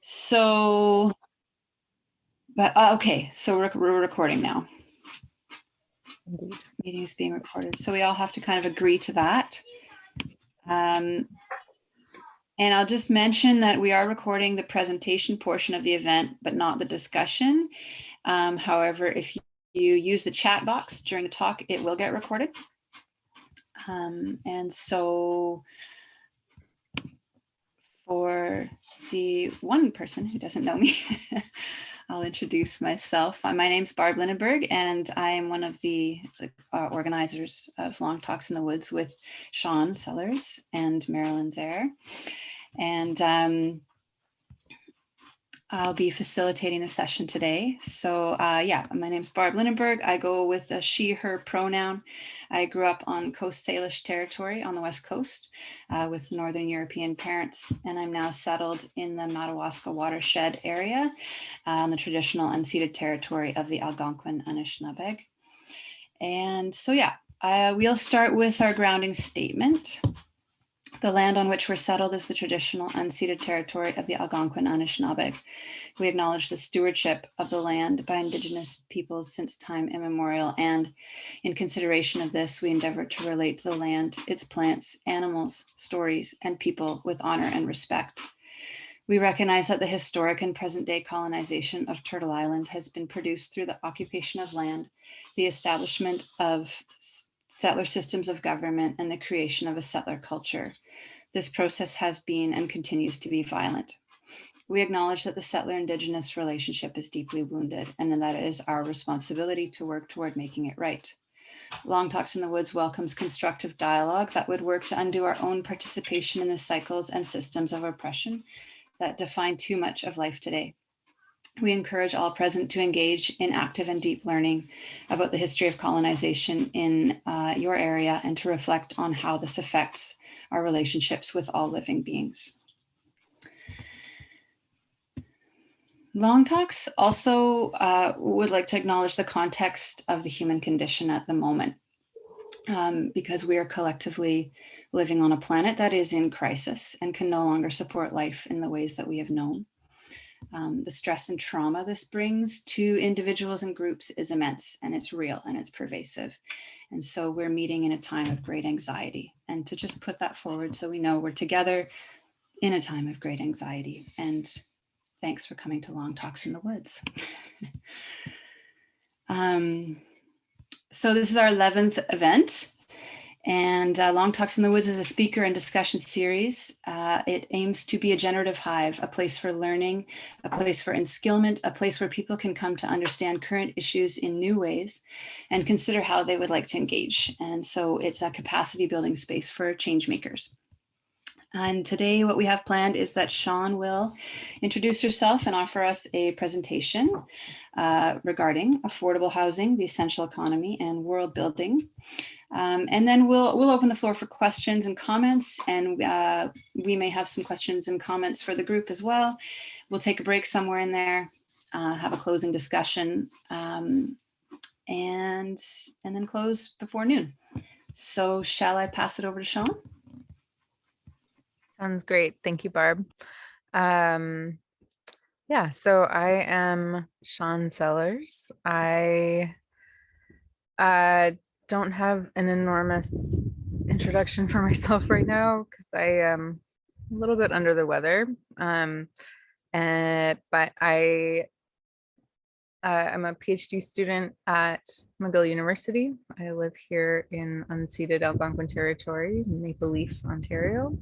So, but okay, so we're recording now. Indeed. Meeting is being recorded. So we all have to kind of agree to that. And I'll just mention that we are recording the presentation portion of the event, but not the discussion. However, if you use the chat box during the talk, it will get recorded. And so for the one person who doesn't know me, I'll introduce myself. My name's Barb Lindenberg, and I am one of the organizers of Long Talks in the Woods with Sean Sellers and Marilyn Zare. And I'll be facilitating the session today. So yeah, my name's Barb Lindenberg. I go with a she, her pronoun. I grew up on Coast Salish territory on the West Coast with Northern European parents, and I'm now settled in the Madawaska watershed area on the traditional unceded territory of the Algonquin Anishinaabe. And so yeah, we'll start with our grounding statement. The land on which we're settled is the traditional unceded territory of the Algonquin Anishinaabe. We acknowledge the stewardship of the land by Indigenous peoples since time immemorial, and in consideration of this, we endeavor to relate to the land, its plants, animals, stories, and people with honor and respect. We recognize that the historic and present-day colonization of Turtle Island has been produced through the occupation of land, the establishment of settler systems of government, and the creation of a settler culture. This process has been and continues to be violent. We acknowledge that the settler-Indigenous relationship is deeply wounded, and that it is our responsibility to work toward making it right. Long Talks in the Woods welcomes constructive dialogue that would work to undo our own participation in the cycles and systems of oppression that define too much of life today. We encourage all present to engage in active and deep learning about the history of colonization in your area and to reflect on how this affects our relationships with all living beings. Long Talks also would like to acknowledge the context of the human condition at the moment, because we are collectively living on a planet that is in crisis and can no longer support life in the ways that we have known. The stress and trauma this brings to individuals and groups is immense, and it's real and it's pervasive. And so we're meeting in a time of great anxiety. And to just put that forward so we know we're together in a time of great anxiety. And thanks for coming to Long Talks in the Woods. So this is our 11th event. And Long Talks in the Woods is a speaker and discussion series. It aims to be a generative hive, a place for learning, a place for enskillment, a place where people can come to understand current issues in new ways and consider how they would like to engage. And so it's a capacity building space for change makers. And today what we have planned is that Sean will introduce herself and offer us a presentation regarding affordable housing, the essential economy, and world building. And then we'll open the floor for questions and comments, and we may have some questions and comments for the group as well. We'll take a break somewhere in there, have a closing discussion, and then close before noon. So shall I pass it over to Sean? Sounds great. Thank you, Barb. Yeah, so I am Sean Sellers. I don't have an enormous introduction for myself right now because I am a little bit under the weather. But I'm a PhD student at McGill University. I live here in unceded Algonquin territory, Maple Leaf, Ontario.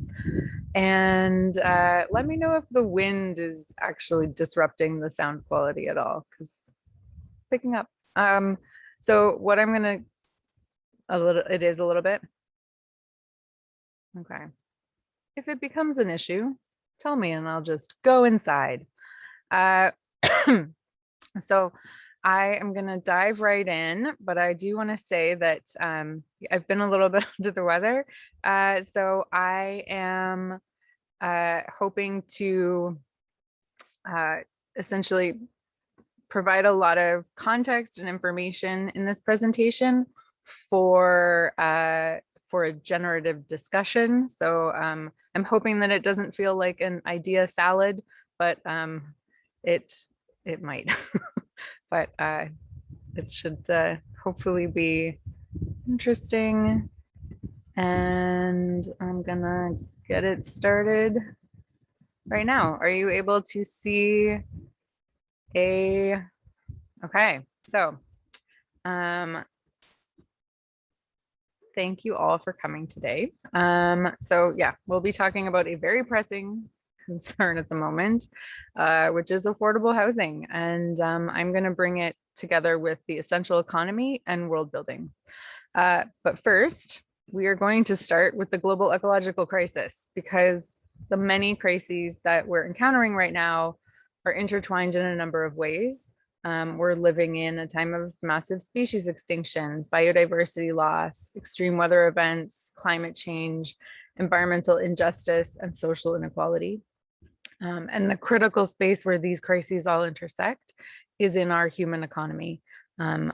And let me know if the wind is actually disrupting the sound quality at all, because it's picking up. So what I'm gonna, it is a little bit. Okay. If it becomes an issue, tell me and I'll just go inside. So I am going to dive right in, but I do want to say that I've been a little bit under the weather. So I am hoping to essentially provide a lot of context and information in this presentation for a generative discussion. So I'm hoping that it doesn't feel like an idea salad, but it it might. But it should hopefully be interesting. And I'm gonna get it started right now. Are you able to see a, okay, so thank you all for coming today. So yeah, we'll be talking about a very pressing concern at the moment, which is affordable housing. And I'm gonna bring it together with the essential economy and world building. But first, we are going to start with the global ecological crisis, because the many crises that we're encountering right now are intertwined in a number of ways. We're living in a time of massive species extinction, biodiversity loss, extreme weather events, climate change, environmental injustice, and social inequality. And the critical space where these crises all intersect is in our human economy,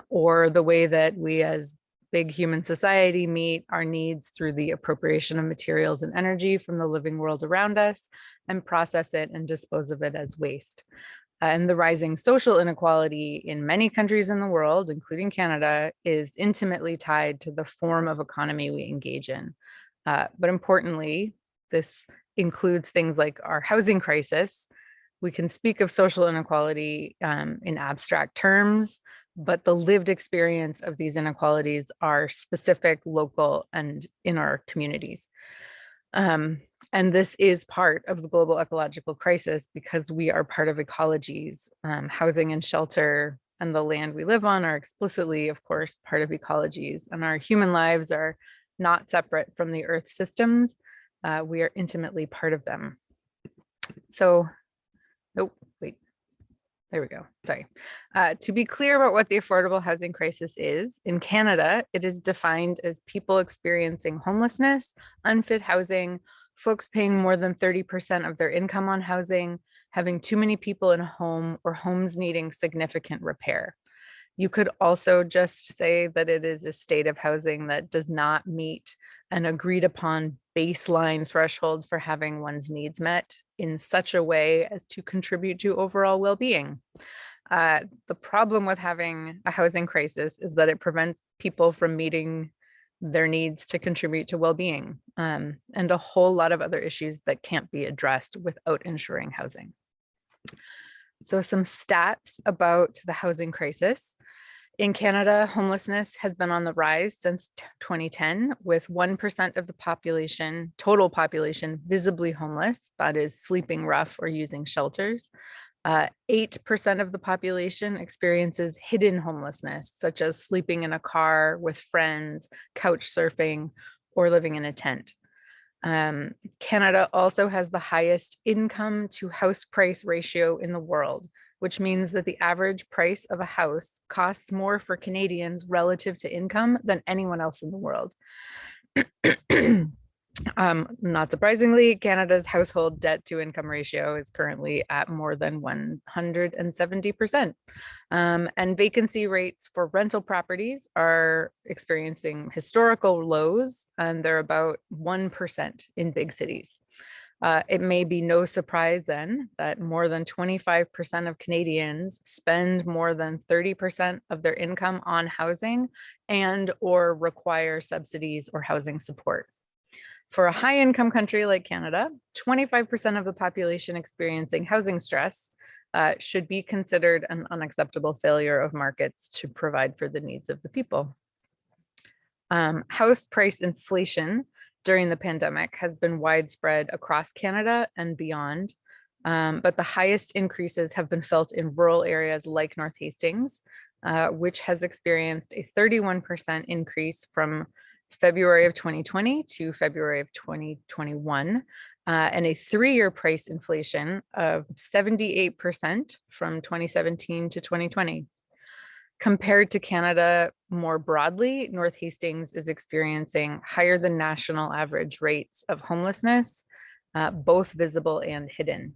or the way that we as big human society meet our needs through the appropriation of materials and energy from the living world around us and process it and dispose of it as waste. And the rising social inequality in many countries in the world, including Canada, is intimately tied to the form of economy we engage in. But importantly, this includes things like our housing crisis. We can speak of social inequality in abstract terms, but the lived experience of these inequalities are specific, local, and in our communities. And this is part of the global ecological crisis because we are part of ecologies. Housing and shelter and the land we live on are explicitly, of course, part of ecologies, and our human lives are not separate from the Earth systems. We are intimately part of them. So, oh, wait. There we go. Sorry. To be clear about what the affordable housing crisis is, in Canada, it is defined as people experiencing homelessness, unfit housing, folks paying more than 30% of their income on housing, having too many people in a home, or homes needing significant repair. You could also just say that it is a state of housing that does not meet an agreed upon baseline threshold for having one's needs met in such a way as to contribute to overall well-being. The problem with having a housing crisis is that it prevents people from meeting their needs to contribute to well-being, and a whole lot of other issues that can't be addressed without ensuring housing. So some stats about the housing crisis. In Canada, homelessness has been on the rise since 2010, with 1% of the population, total population, visibly homeless, that is sleeping rough or using shelters. 8% of the population experiences hidden homelessness, such as sleeping in a car with friends, couch surfing, or living in a tent. Canada also has the highest income to house price ratio in the world, which means that the average price of a house costs more for Canadians relative to income than anyone else in the world. Not surprisingly, Canada's household debt to income ratio is currently at more than 170%. And vacancy rates for rental properties are experiencing historical lows, and they're about 1% in big cities. It may be no surprise then that more than 25% of Canadians spend more than 30% of their income on housing and or require subsidies or housing support. For a high income country like Canada, 25% of the population experiencing housing stress should be considered an unacceptable failure of markets to provide for the needs of the people. House price inflation during the pandemic has been widespread across Canada and beyond, but the highest increases have been felt in rural areas like North Hastings, which has experienced a 31% increase from February of 2020 to February of 2021, and a 3-year price inflation of 78% from 2017 to 2020. Compared to Canada more broadly, North Hastings is experiencing higher than national average rates of homelessness, both visible and hidden.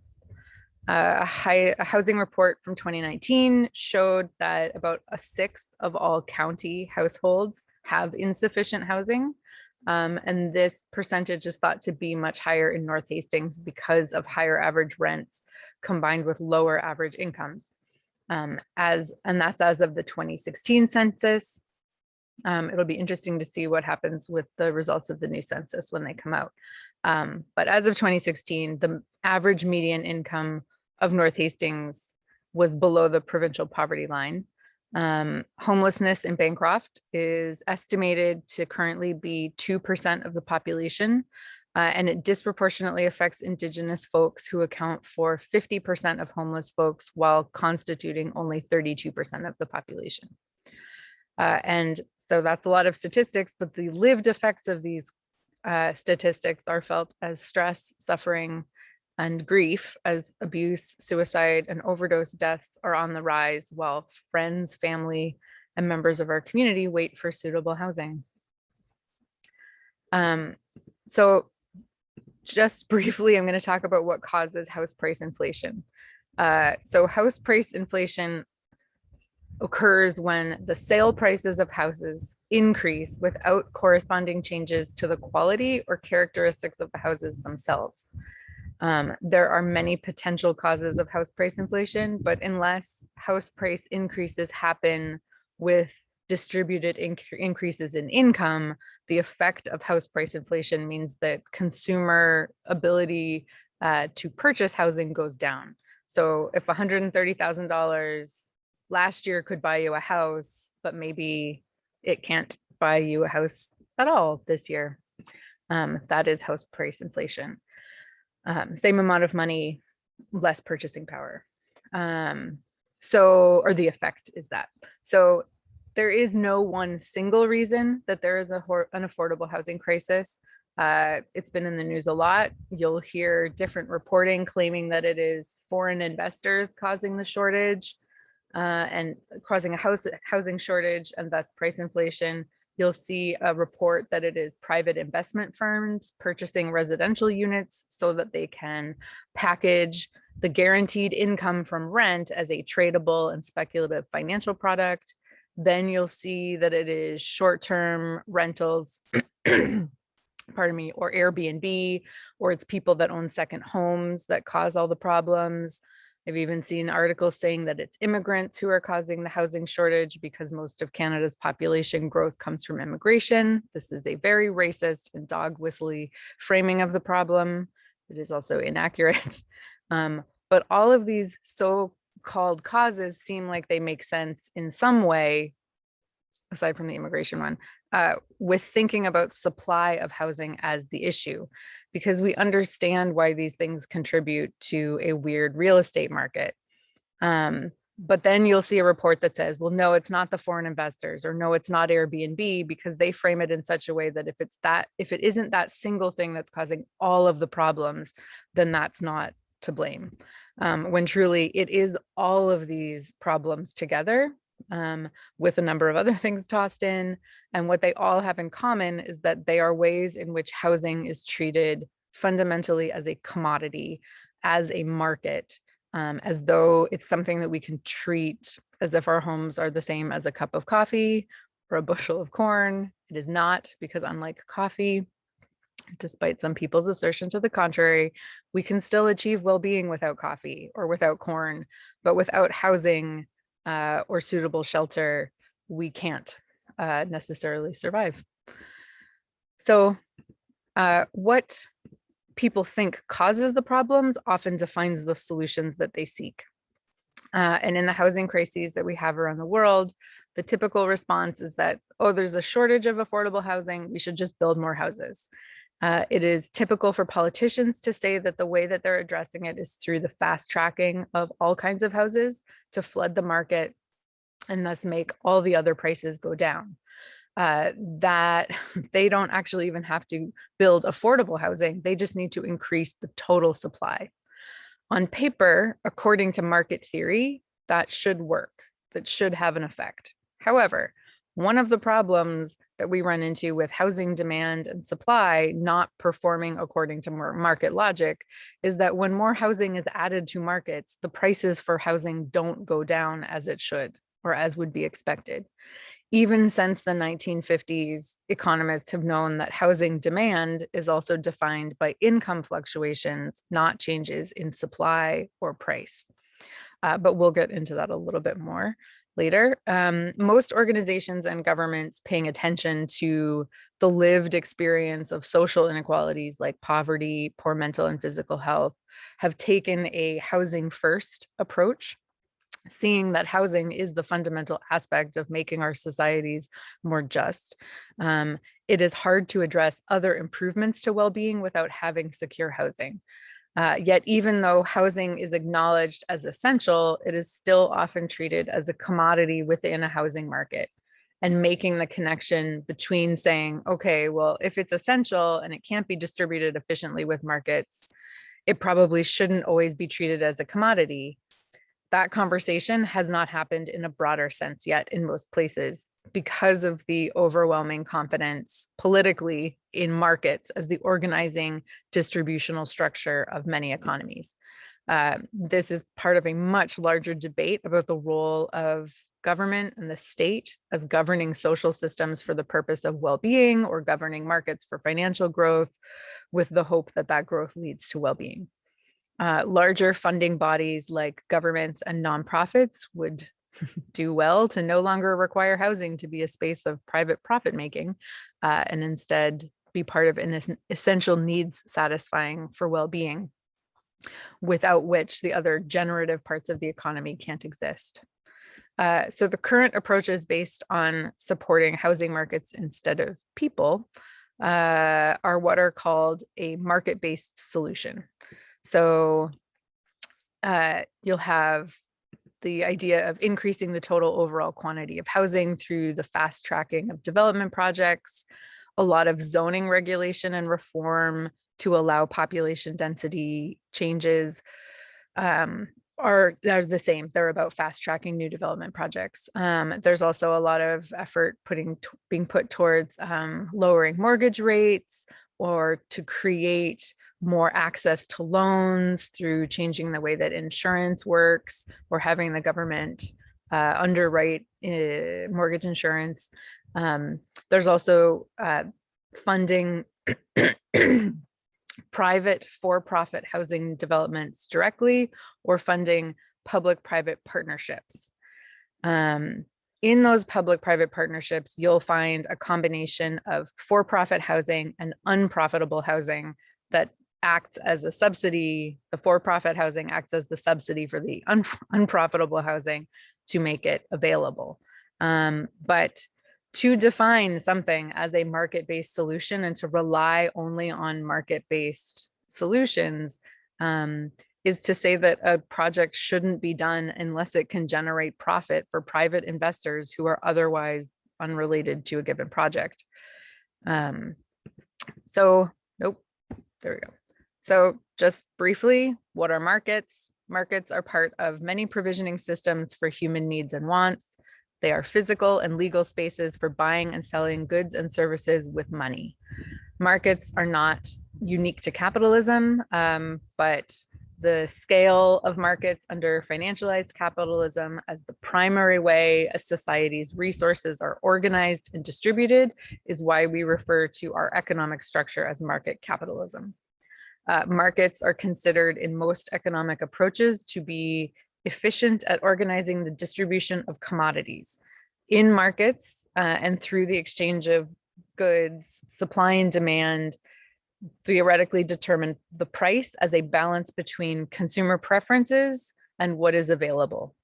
A housing report from 2019 showed that about 1/6 of all county households have insufficient housing, And this percentage is thought to be much higher in North Hastings because of higher average rents combined with lower average incomes. And that's as of the 2016 census. It'll be interesting to see what happens with the results of the new census when they come out. But as of 2016, the average median income of North Hastings was below the provincial poverty line. Homelessness in Bancroft is estimated to currently be 2% of the population, and it disproportionately affects Indigenous folks who account for 50% of homeless folks while constituting only 32% of the population. And so that's a lot of statistics, but the lived effects of these statistics are felt as stress, suffering, and grief, as abuse, suicide, and overdose deaths are on the rise while friends, family, and members of our community wait for suitable housing. So just briefly, I'm going to talk about what causes house price inflation. So house price inflation occurs when the sale prices of houses increase without corresponding changes to the quality or characteristics of the houses themselves. There are many potential causes of house price inflation, but unless house price increases happen with distributed increases in income, the effect of house price inflation means that consumer ability to purchase housing goes down. So if $130,000 last year could buy you a house, but maybe it can't buy you a house at all this year, that is house price inflation. Same amount of money, less purchasing power. Or the effect is that. So there is no one single reason that there is an affordable housing crisis. It's been in the news a lot. You'll hear different reporting claiming that it is foreign investors causing the shortage and causing a housing shortage and thus price inflation. You'll see a report that it is private investment firms purchasing residential units so that they can package the guaranteed income from rent as a tradable and speculative financial product. Then you'll see that it is short-term rentals, pardon me, or Airbnb, or it's people that own second homes that cause all the problems. I've even seen articles saying that it's immigrants who are causing the housing shortage because most of Canada's population growth comes from immigration. This is a very racist and dog whistly framing of the problem. It is also inaccurate. But all of these so-called causes seem like they make sense in some way, aside from the immigration one, with thinking about supply of housing as the issue, because we understand why these things contribute to a weird real estate market. But then you'll see a report that says, well, no, it's not the foreign investors, or no, it's not Airbnb, because they frame it in such a way that if it isn't that single thing that's causing all of the problems, then that's not to blame. When truly it is all of these problems together, with a number of other things tossed in. And what they all have in common is that they are ways in which housing is treated fundamentally as a commodity, as a market, as though it's something that we can treat as if our homes are the same as a cup of coffee or a bushel of corn. It is not, because unlike coffee, despite some people's assertion to the contrary, we can still achieve well-being without coffee or without corn, but without housing or suitable shelter, we can't necessarily survive. So what people think causes the problems often defines the solutions that they seek. And in the housing crises that we have around the world, the typical response is that, oh, there's a shortage of affordable housing, we should just build more houses. It is typical for politicians to say that the way that they're addressing it is through the fast tracking of all kinds of houses to flood the market and thus make all the other prices go down. That they don't actually even have to build affordable housing. They just need to increase the total supply. On paper, according to market theory, that should work, that should have an effect. However, one of the problems that we run into with housing demand and supply not performing according to market logic is that when more housing is added to markets, the prices for housing don't go down as it should. or as would be expected. Even since the 1950s, economists have known that housing demand is also defined by income fluctuations, not changes in supply or price. But we'll get into that a little bit more later. Most organizations and governments paying attention to the lived experience of social inequalities like poverty, poor mental and physical health have taken a housing first approach, seeing that housing is the fundamental aspect of making our societies more just. It is hard to address other improvements to well-being without having secure housing. Yet, even though housing is acknowledged as essential, it is still often treated as a commodity within a housing market. And making the connection between saying, okay, well, if it's essential and it can't be distributed efficiently with markets, it probably shouldn't always be treated as a commodity. That conversation has not happened in a broader sense yet in most places because of the overwhelming confidence politically in markets as the organizing distributional structure of many economies. This is part of a much larger debate about the role of government and the state as governing social systems for the purpose of well-being, or governing markets for financial growth with the hope that that growth leads to well-being. Larger funding bodies like governments and nonprofits would do well to no longer require housing to be a space of private profit making, and instead be part of an essential needs satisfying for well-being, without which the other generative parts of the economy can't exist. So the current approach is based on supporting housing markets instead of people, are what are called a market-based solution. So you'll have the idea of increasing the total overall quantity of housing through the fast tracking of development projects, a lot of zoning regulation and reform to allow population density changes, are the same. They're about fast tracking new development projects. There's also a lot of effort being put towards lowering mortgage rates, or to create more access to loans through changing the way that insurance works, or having the government underwrite mortgage insurance. There's also funding private for-profit housing developments directly, or funding public-private partnerships. In those public-private partnerships, you'll find a combination of for-profit housing and unprofitable housing that acts as a subsidy. The for-profit housing acts as the subsidy for the unprofitable housing to make it available. But to define something as a market-based solution and to rely only on market-based solutions is to say that a project shouldn't be done unless it can generate profit for private investors who are otherwise unrelated to a given project. So, nope, there we go. So just briefly, what are markets? Markets are part of many provisioning systems for human needs and wants. They are physical and legal spaces for buying and selling goods and services with money. Markets are not unique to capitalism, but the scale of markets under financialized capitalism as the primary way a society's resources are organized and distributed is why we refer to our economic structure as market capitalism. Markets are considered in most economic approaches to be efficient at organizing the distribution of commodities. In markets and through the exchange of goods, supply and demand theoretically determine the price as a balance between consumer preferences and what is available.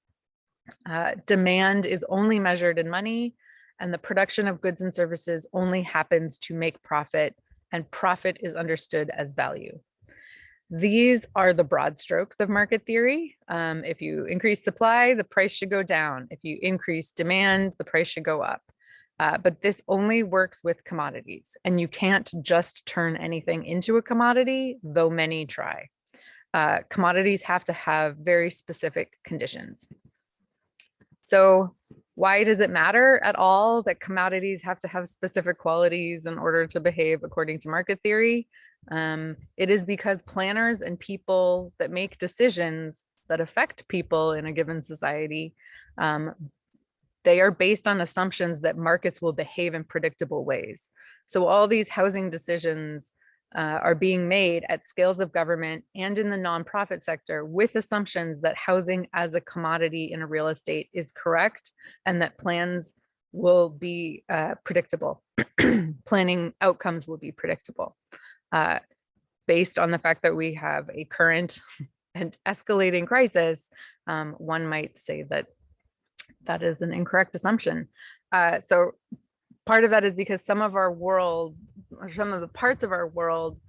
Demand is only measured in money, and the production of goods and services only happens to make profit, and profit is understood as value. These are the broad strokes of market theory. If you increase supply, the price should go down. If you increase demand, the price should go up. But this only works with commodities, and you can't just turn anything into a commodity, though many try. Commodities have to have very specific conditions. So why does it matter at all that commodities have to have specific qualities in order to behave according to market theory? It is because planners and people that make decisions that affect people in a given society they are based on assumptions that markets will behave in predictable ways. So all these housing decisions are being made at scales of government and in the nonprofit sector with assumptions that housing as a commodity in a real estate is correct and that plans will be predictable. Planning outcomes will be predictable uh, based on the fact that we have a current and escalating crisis. One might say that that is an incorrect assumption. So part of that is because some of our world, or some of the parts of our world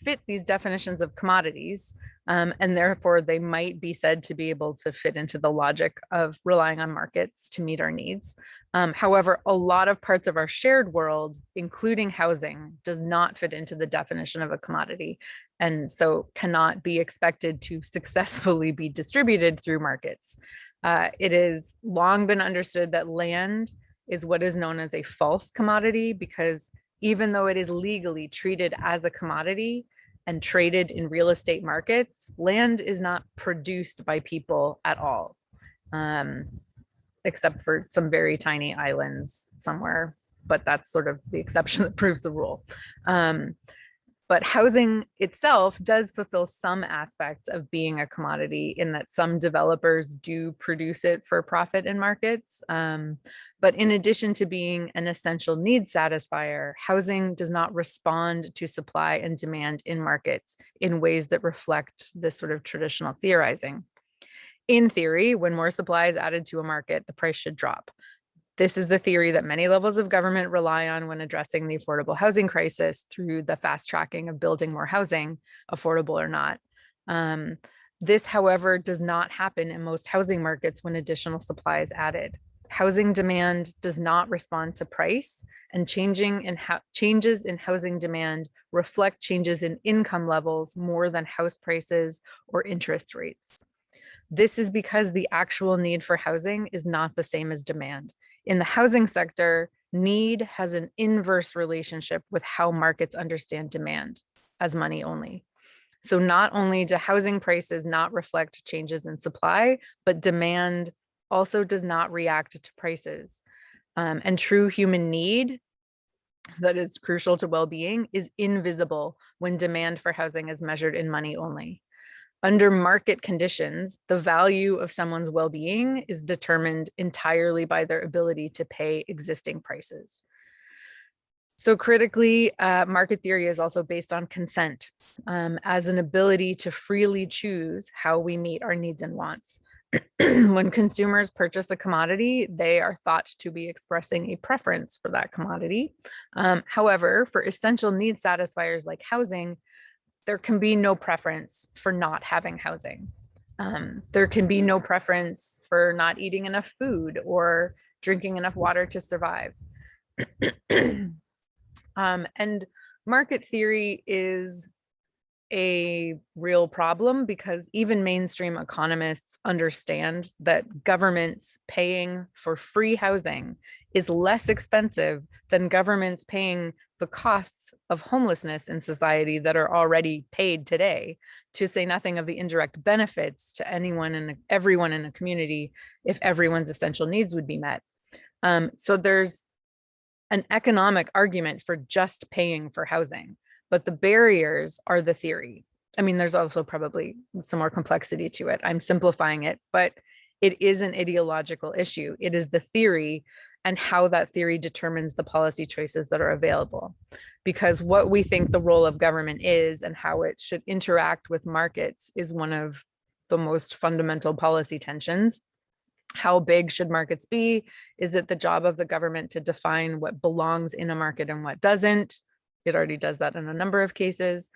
fit these definitions of commodities, and therefore they might be said to be able to fit into the logic of relying on markets to meet our needs. However, a lot of parts of our shared world, including housing, does not fit into the definition of a commodity, and so cannot be expected to successfully be distributed through markets. It has long been understood that land is what is known as a false commodity, because even though it is legally treated as a commodity and traded in real estate markets, land is not produced by people at all, except for some very tiny islands somewhere. But that's sort of the exception that proves the rule. But housing itself does fulfill some aspects of being a commodity in that some developers do produce it for profit in markets. But in addition to being an essential needs satisfier, housing does not respond to supply and demand in markets in ways that reflect this sort of traditional theorizing. In theory, when more supply is added to a market, the price should drop. This is the theory that many levels of government rely on when addressing the affordable housing crisis through the fast tracking of building more housing, affordable or not. This, however, does not happen in most housing markets when additional supply is added. Housing demand does not respond to price, and changes in housing demand reflect changes in income levels more than house prices or interest rates. This is because the actual need for housing is not the same as demand. In the housing sector, need has an inverse relationship with how markets understand demand as money only. So not only do housing prices not reflect changes in supply, but demand also does not react to prices. And true human need that is crucial to well-being is invisible when demand for housing is measured in money only. Under market conditions, the value of someone's well-being is determined entirely by their ability to pay existing prices. So critically, market theory is also based on consent as an ability to freely choose how we meet our needs and wants. When consumers purchase a commodity, they are thought to be expressing a preference for that commodity. However, for essential needs satisfiers like housing, there can be no preference for not having housing. There can be no preference for not eating enough food or drinking enough water to survive. And market theory is a real problem because even mainstream economists understand that governments paying for free housing is less expensive than governments paying the costs of homelessness in society that are already paid today, to say nothing of the indirect benefits to everyone in a community if everyone's essential needs would be met. So there's an economic argument for just paying for housing, but the barriers are the theory. I mean, there's also probably some more complexity to it. I'm simplifying it, but it is an ideological issue. It is the theory and how that theory determines the policy choices that are available. Because what we think the role of government is and how it should interact with markets is one of the most fundamental policy tensions. How big should markets be? Is it the job of the government to define what belongs in a market and what doesn't? It already does that in a number of cases.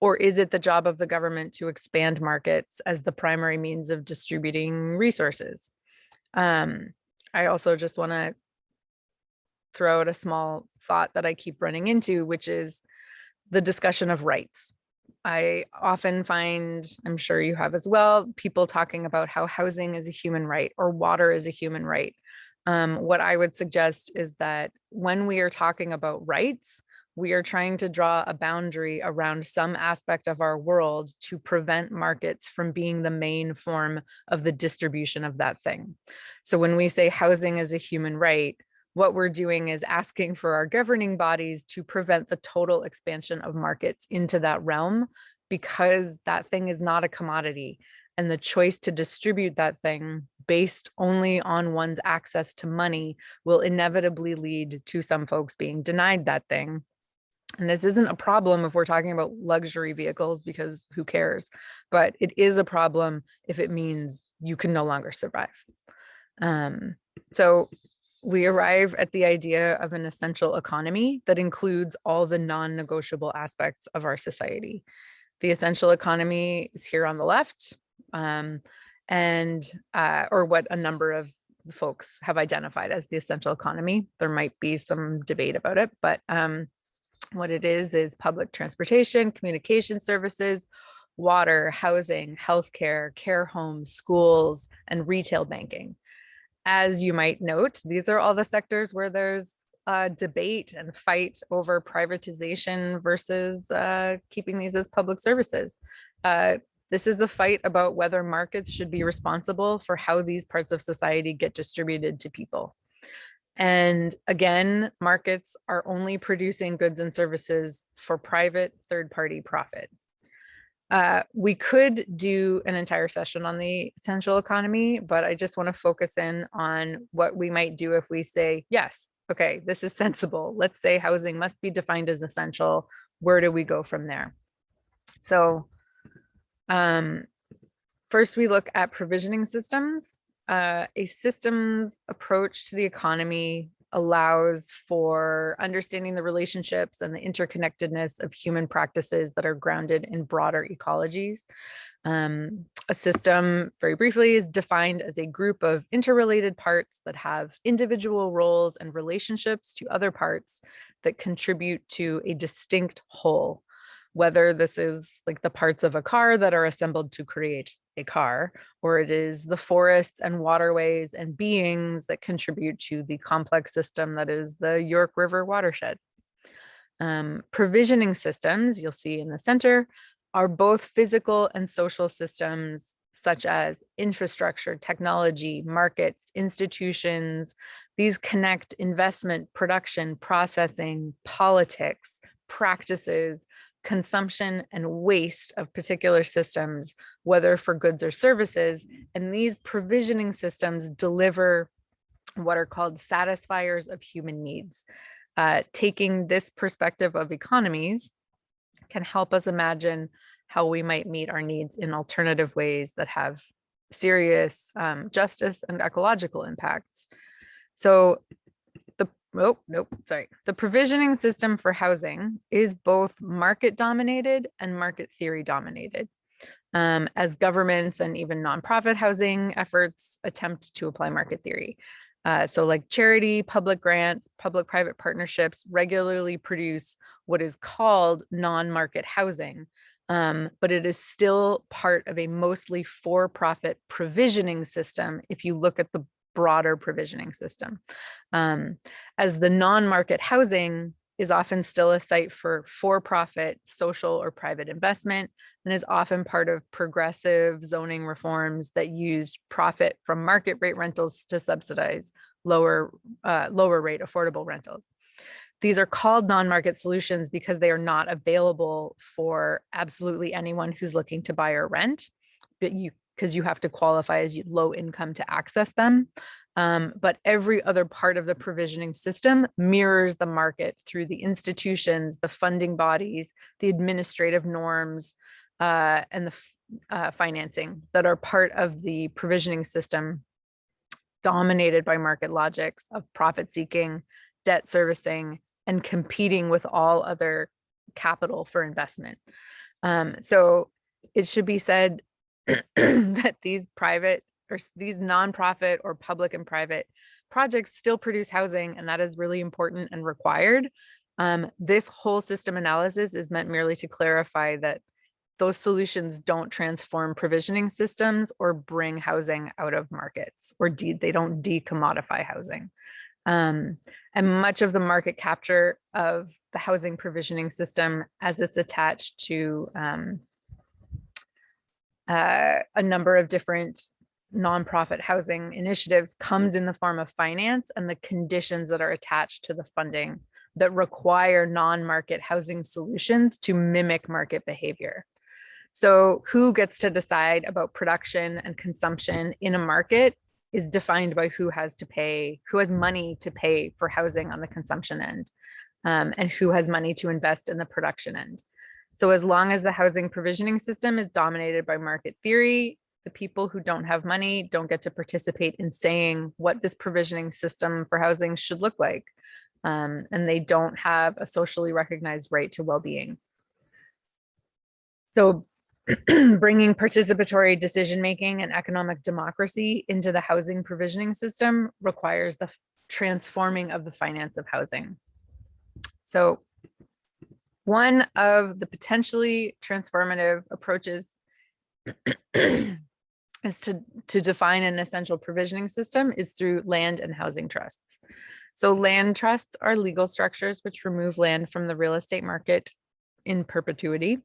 Or is it the job of the government to expand markets as the primary means of distributing resources? I also just want to throw out a small thought that I keep running into, which is the discussion of rights. I often find, I'm sure you have as well, people talking about how housing is a human right or water is a human right. What I would suggest is that when we are talking about rights, we are trying to draw a boundary around some aspect of our world to prevent markets from being the main form of the distribution of that thing. So when we say housing is a human right, what we're doing is asking for our governing bodies to prevent the total expansion of markets into that realm, because that thing is not a commodity. And the choice to distribute that thing based only on one's access to money will inevitably lead to some folks being denied that thing. And this isn't a problem if we're talking about luxury vehicles, because who cares? But it is a problem if it means you can no longer survive. So we arrive at the idea of an essential economy that includes all the non-negotiable aspects of our society. The essential economy is here on the left, or what a number of folks have identified as the essential economy. There might be some debate about it, but what it is public transportation, communication services, water, housing, healthcare, care homes, schools, and retail banking. As you might note, these are all the sectors where there's debate and fight over privatization versus keeping these as public services. This is a fight about whether markets should be responsible for how these parts of society get distributed to people. And again, markets are only producing goods and services for private third-party profit. We could do an entire session on the essential economy, but I just want to focus in on what we might do if we say, yes, okay, this is sensible. Let's say housing must be defined as essential. Where do we go from there? So first we look at provisioning systems. A systems approach to the economy allows for understanding the relationships and the interconnectedness of human practices that are grounded in broader ecologies. A system, very briefly, is defined as a group of interrelated parts that have individual roles and relationships to other parts that contribute to a distinct whole. Whether this is like the parts of a car that are assembled to create a car, or it is the forests and waterways and beings that contribute to the complex system that is the York River watershed. Provisioning systems, you'll see in the center, are both physical and social systems, such as infrastructure, technology, markets, institutions. These connect investment, production, processing, politics, practices, consumption, and waste of particular systems, whether for goods or services. And these provisioning systems deliver what are called satisfiers of human needs. Taking this perspective of economies can help us imagine how we might meet our needs in alternative ways that have serious justice and ecological impacts. So the provisioning system for housing is both market dominated and market theory dominated, as governments and even nonprofit housing efforts attempt to apply market theory. So like charity, public grants, public-private partnerships regularly produce what is called non-market housing, but it is still part of a mostly for-profit provisioning system if you look at the broader provisioning system. As the non-market housing is often still a site for-profit social or private investment, and is often part of progressive zoning reforms that use profit from market rate rentals to subsidize lower rate affordable rentals. These are called non-market solutions because they are not available for absolutely anyone who's looking to buy or rent, because you have to qualify as low income to access them. But every other part of the provisioning system mirrors the market through the institutions, the funding bodies, the administrative norms, and the financing that are part of the provisioning system, dominated by market logics of profit seeking, debt servicing, and competing with all other capital for investment. So it should be said that these private or these nonprofit or public and private projects still produce housing, and that is really important and required. This whole system analysis is meant merely to clarify that those solutions don't transform provisioning systems or bring housing out of markets, or they don't decommodify housing. And much of the market capture of the housing provisioning system as it's attached to a number of different nonprofit housing initiatives comes in the form of finance and the conditions that are attached to the funding that require non-market housing solutions to mimic market behavior. So who gets to decide about production and consumption in a market is defined by who has money to pay for housing on the consumption end, and who has money to invest in the production end. So as long as the housing provisioning system is dominated by market theory, the people who don't have money don't get to participate in saying what this provisioning system for housing should look like. And they don't have a socially recognized right to well-being. So bringing participatory decision-making and economic democracy into the housing provisioning system requires the transforming of the finance of housing. So one of the potentially transformative approaches is to define an essential provisioning system is through land and housing trusts. So land trusts are legal structures which remove land from the real estate market in perpetuity.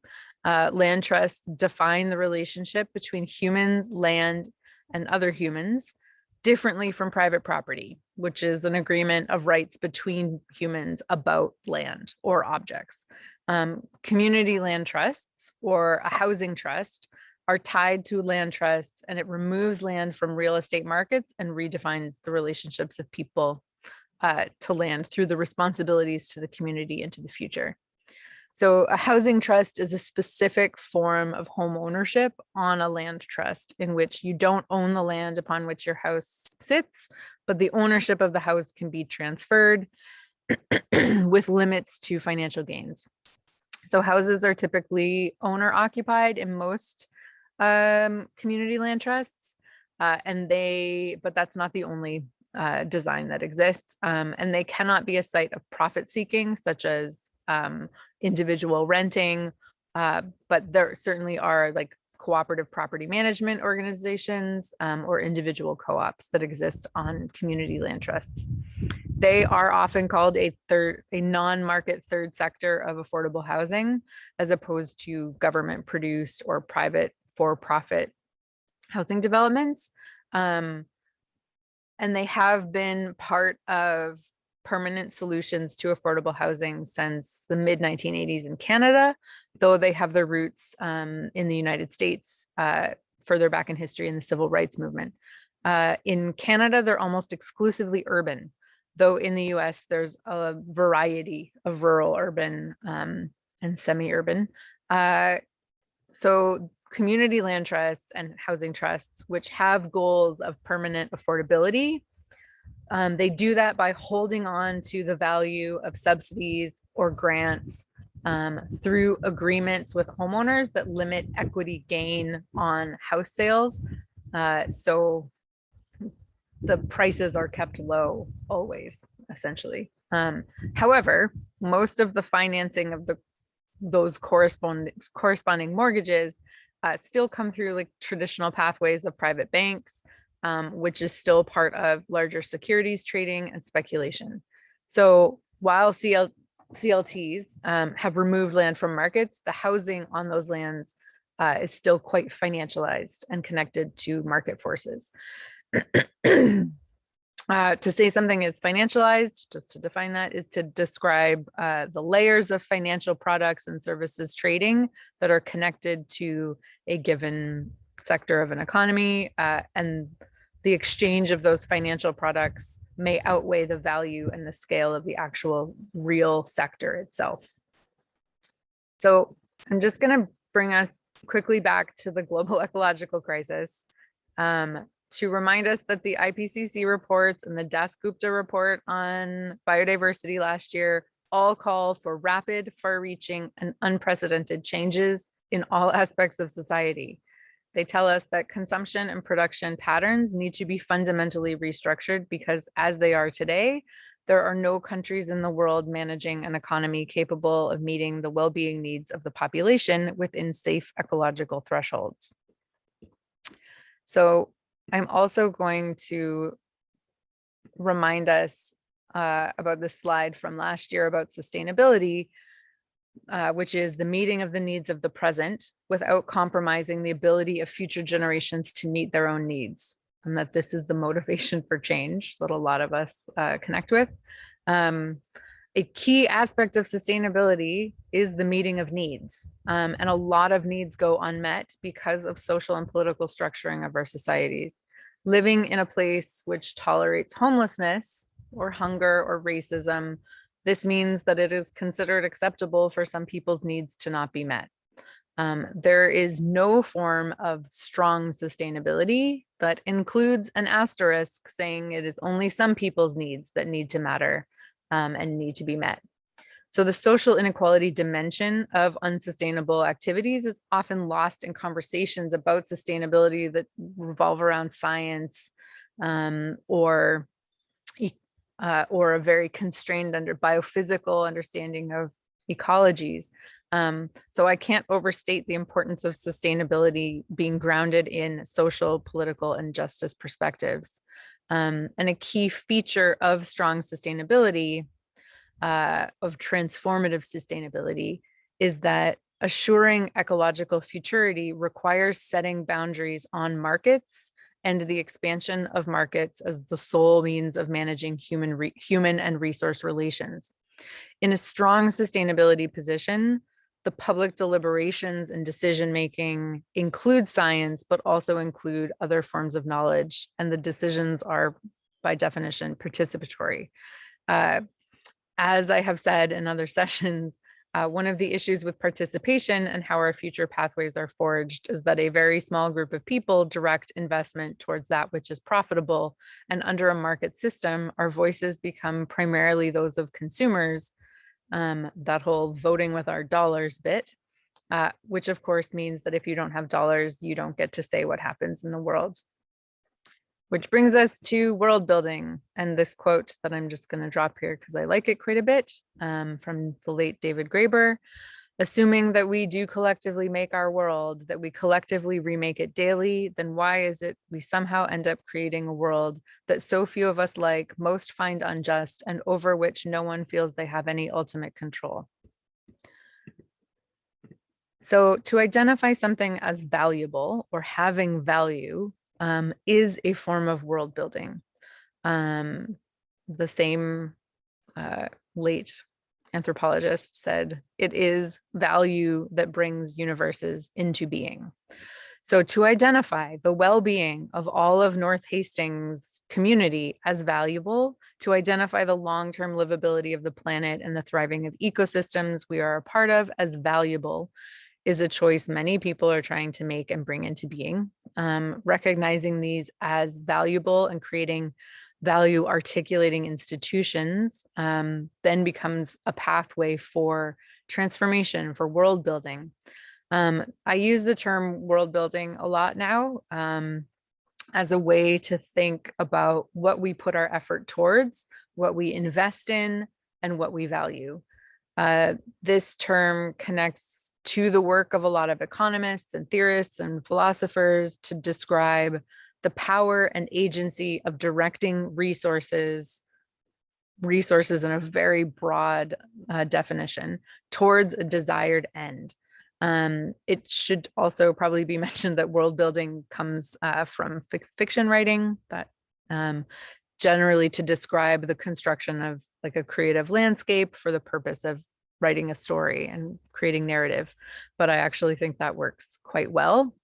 Land trusts define the relationship between humans, land, and other humans differently from private property, which is an agreement of rights between humans about land or objects. Community land trusts or a housing trust are tied to land trusts, and it removes land from real estate markets and redefines the relationships of people to land through the responsibilities to the community into the future. So a housing trust is a specific form of home ownership on a land trust in which you don't own the land upon which your house sits, but the ownership of the house can be transferred with limits to financial gains. So houses are typically owner occupied in most community land trusts, but that's not the only design that exists. And they cannot be a site of profit seeking, such as individual renting, but there certainly are like cooperative property management organizations or individual co-ops that exist on community land trusts. They are often called a non-market third sector of affordable housing, as opposed to government produced or private for-profit housing developments. And they have been part of permanent solutions to affordable housing since the mid 1980s in Canada, though they have their roots in the United States further back in history in the civil rights movement. In Canada, they're almost exclusively urban, though in the US, there's a variety of rural, urban, and semi-urban. So community land trusts and housing trusts, which have goals of permanent affordability, they do that by holding on to the value of subsidies or grants through agreements with homeowners that limit equity gain on house sales. So the prices are kept low always, essentially. However, most of the financing of those corresponding mortgages still come through like traditional pathways of private banks, which is still part of larger securities trading and speculation. So while CLTs have removed land from markets, the housing on those lands is still quite financialized and connected to market forces. To say something is financialized, just to define that, is to describe the layers of financial products and services trading that are connected to a given sector of an economy, and the exchange of those financial products may outweigh the value and the scale of the actual real sector itself. So I'm just going to bring us quickly back to the global ecological crisis to remind us that the IPCC reports and the Das-Gupta report on biodiversity last year all call for rapid, far-reaching, and unprecedented changes in all aspects of society. They tell us that consumption and production patterns need to be fundamentally restructured because as they are today, there are no countries in the world managing an economy capable of meeting the well-being needs of the population within safe ecological thresholds. So I'm also going to remind us about this slide from last year about sustainability, which is the meeting of the needs of the present without compromising the ability of future generations to meet their own needs. And that this is the motivation for change that a lot of us connect with. A key aspect of sustainability is the meeting of needs. And a lot of needs go unmet because of social and political structuring of our societies. Living in a place which tolerates homelessness or hunger or racism, this means that it is considered acceptable for some people's needs to not be met. There is no form of strong sustainability that includes an asterisk saying it is only some people's needs that need to matter and need to be met. So the social inequality dimension of unsustainable activities is often lost in conversations about sustainability that revolve around science or a very constrained biophysical understanding of ecologies. So I can't overstate the importance of sustainability being grounded in social, political, and justice perspectives. And a key feature of strong sustainability, of transformative sustainability, is that assuring ecological futurity requires setting boundaries on markets and the expansion of markets as the sole means of managing human and resource relations. In a strong sustainability position, the public deliberations and decision-making include science, but also include other forms of knowledge, and the decisions are, by definition, participatory. As I have said in other sessions, one of the issues with participation and how our future pathways are forged is that a very small group of people direct investment towards that which is profitable. And under a market system, our voices become primarily those of consumers, that whole voting with our dollars bit, which of course means that if you don't have dollars, you don't get to say what happens in the world. Which brings us to world building, and this quote that I'm just going to drop here because I like it quite a bit, from the late David Graeber: assuming that we do collectively make our world, that we collectively remake it daily, then why is it we somehow end up creating a world that so few of us like, most find unjust, and over which no one feels they have any ultimate control? So to identify something as valuable or having value is a form of world building. The same late anthropologist said, it is value that brings universes into being. So to identify the well-being of all of North Hastings community as valuable, to identify the long-term livability of the planet and the thriving of ecosystems we are a part of as valuable, is a choice many people are trying to make and bring into being. Recognizing these as valuable and creating value articulating institutions then becomes a pathway for transformation, for world building. I use the term world building a lot now as a way to think about what we put our effort towards, what we invest in, and what we value. This term connects to the work of a lot of economists and theorists and philosophers to describe the power and agency of directing resources in a very broad definition towards a desired end. It should also probably be mentioned that world building comes from fiction writing, that generally to describe the construction of like a creative landscape for the purpose of writing a story and creating narrative. But I actually think that works quite well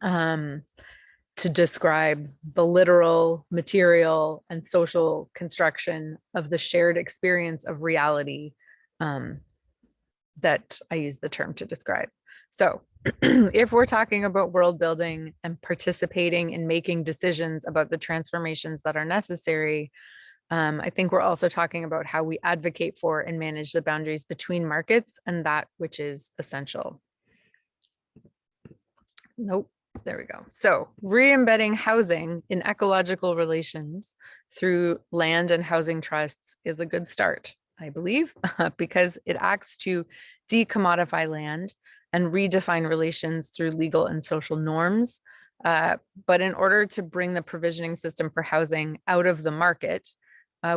to describe the literal, material, and social construction of the shared experience of reality that I use the term to describe. So if we're talking about world building and participating in making decisions about the transformations that are necessary, I think we're also talking about how we advocate for and manage the boundaries between markets and that which is essential. Nope, there we go. So re-embedding housing in ecological relations through land and housing trusts is a good start, I believe, because it acts to decommodify land and redefine relations through legal and social norms. But in order to bring the provisioning system for housing out of the market,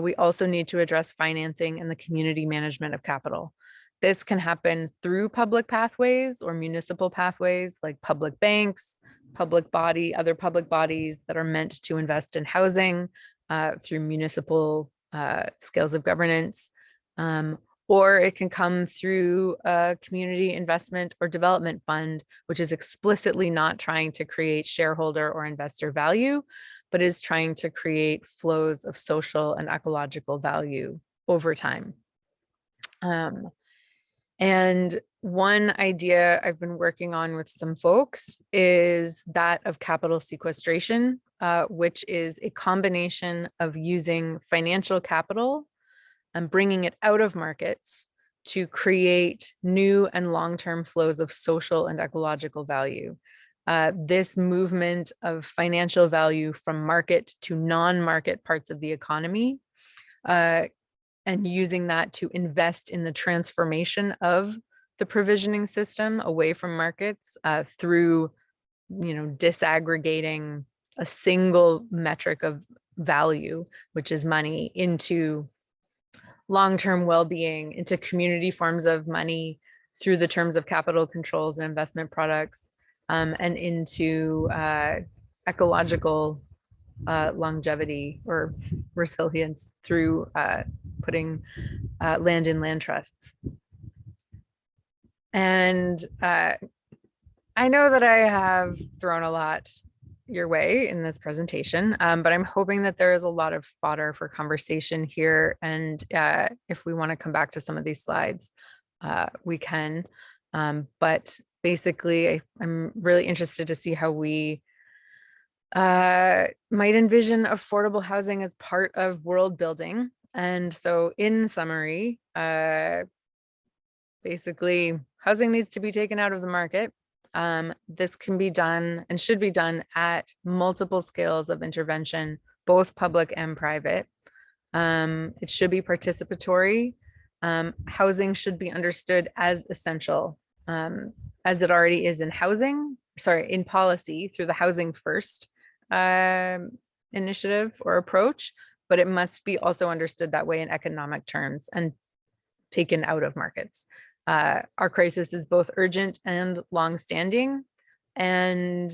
We also need to address financing and the community management of capital. This can happen through public pathways or municipal pathways like public banks, other public bodies that are meant to invest in housing through municipal scales of governance. Or it can come through a community investment or development fund, which is explicitly not trying to create shareholder or investor value, but is trying to create flows of social and ecological value over time. And one idea I've been working on with some folks is that of capital sequestration, which is a combination of using financial capital and bringing it out of markets to create new and long-term flows of social and ecological value. This movement of financial value from market to non-market parts of the economy, and using that to invest in the transformation of the provisioning system away from markets through, disaggregating a single metric of value, which is money, into long-term well-being, into community forms of money through the terms of capital controls and investment products, and into ecological longevity or resilience through putting land in land trusts. And I know that I have thrown a lot your way in this presentation, but I'm hoping that there is a lot of fodder for conversation here. And if we want to come back to some of these slides, we can. But basically, I'm really interested to see how we might envision affordable housing as part of world building. And so in summary, basically housing needs to be taken out of the market. This can be done and should be done at multiple scales of intervention, both public and private. It should be participatory. Housing should be understood as essential, as it already is in in policy through the Housing First initiative or approach, but it must be also understood that way in economic terms and taken out of markets. Our crisis is both urgent and longstanding, and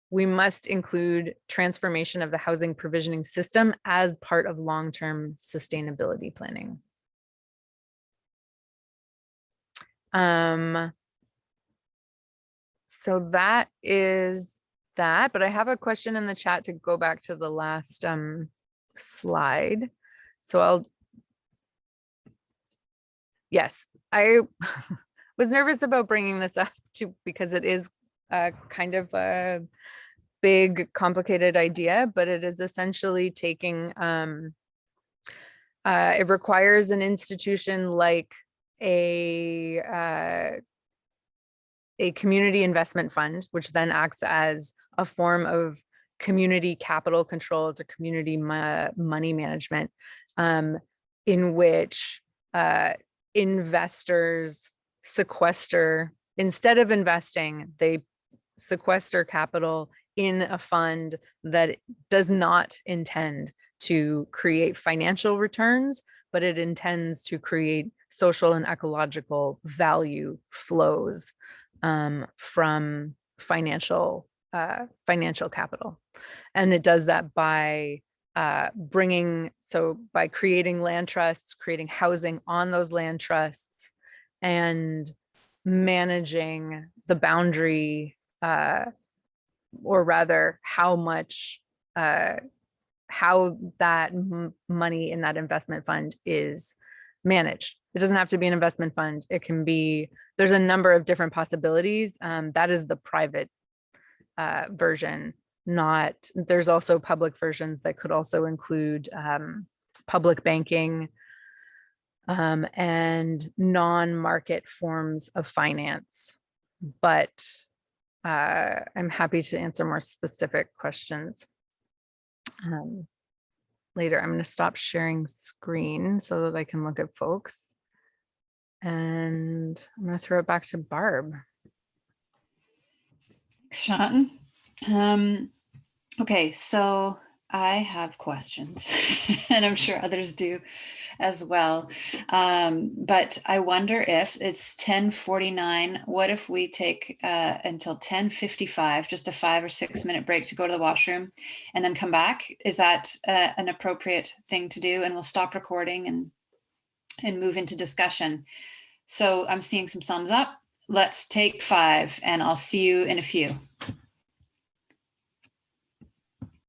we must include transformation of the housing provisioning system as part of long-term sustainability planning. So that is that, but I have a question in the chat to go back to the last slide. So yes, I was nervous about bringing this up too, because it is kind of a big, complicated idea, but it is essentially taking, it requires an institution like a community investment fund, which then acts as a form of community capital control to community money management, in which investors sequester, instead of investing, they sequester capital in a fund that does not intend to create financial returns, but it intends to create social and ecological value flows from financial capital. And it does that by by creating land trusts, creating housing on those land trusts, and managing the boundary, or rather how much, how that money in that investment fund is managed. It doesn't have to be an investment fund. It can be, there's a number of different possibilities. That is the private version. There's also public versions that could also include public banking and non-market forms of finance. But I'm happy to answer more specific questions later. I'm going to stop sharing screen so that I can look at folks. And I'm going to throw it back to Barb. Thanks, Sean. Okay, so I have questions, and I'm sure others do as well. But I wonder if it's 10:49. What if we take until 10:55, just a 5 or 6 minute break to go to the washroom and then come back? Is that an appropriate thing to do? And we'll stop recording and move into discussion. So I'm seeing some thumbs up. Let's take 5, and I'll see you in a few.